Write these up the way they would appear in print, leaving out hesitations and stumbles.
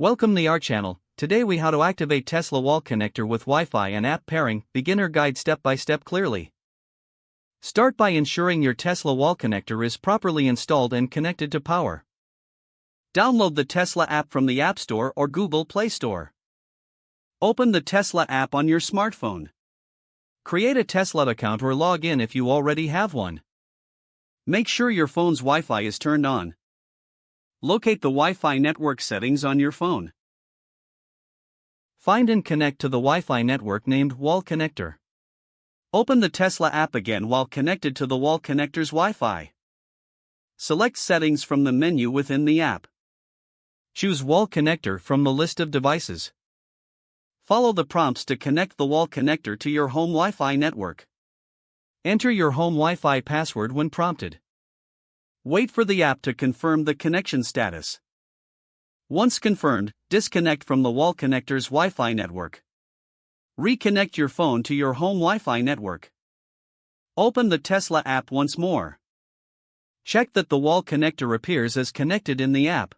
Welcome to our channel. Today we how to activate Tesla wall connector with Wi-Fi and app pairing, beginner guide step by step clearly. Start by ensuring your Tesla wall connector is properly installed and connected to power. Download the Tesla app from the App Store or Google Play Store. Open the Tesla app on your smartphone. Create a Tesla account or log in if you already have one. Make sure your phone's Wi-Fi is turned on. Locate the Wi-Fi network settings on your phone. Find and connect to the Wi-Fi network named Wall Connector. Open the Tesla app again while connected to the wall connector's Wi-Fi. Select Settings from the menu within the app. Choose Wall Connector from the list of devices. Follow the prompts to connect the wall connector to your home Wi-Fi network. Enter your home Wi-Fi password when prompted. Wait for the app to confirm the connection status. Once confirmed, disconnect from the wall connector's Wi-Fi network. Reconnect your phone to your home Wi-Fi network. Open the Tesla app once more. Check that the wall connector appears as connected in the app.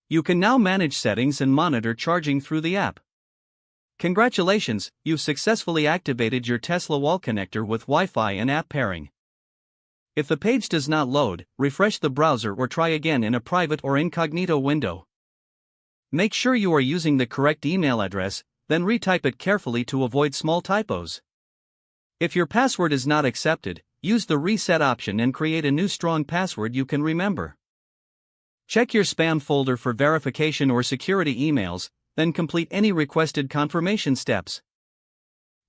You can now manage settings and monitor charging through the app. Congratulations, you've successfully activated your Tesla wall connector with Wi-Fi and app pairing. If the page does not load, refresh the browser or try again in a private or incognito window. Make sure you are using the correct email address, then retype it carefully to avoid small typos. If your password is not accepted, use the reset option and create a new strong password you can remember. Check your spam folder for verification or security emails, then complete any requested confirmation steps.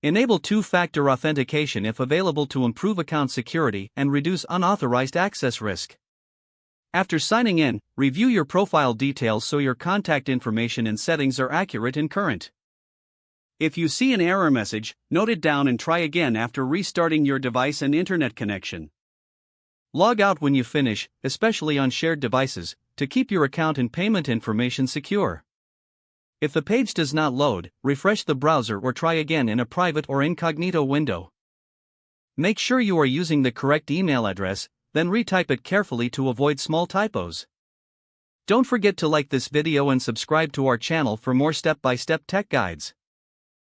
Enable two-factor authentication if available to improve account security and reduce unauthorized access risk. After signing in, review your profile details so your contact information and settings are accurate and current. If you see an error message, note it down and try again after restarting your device and internet connection. Log out when you finish, especially on shared devices, to keep your account and payment information secure. If the page does not load, refresh the browser or try again in a private or incognito window. Make sure you are using the correct email address, then retype it carefully to avoid small typos. Don't forget to like this video and subscribe to our channel for more step-by-step tech guides.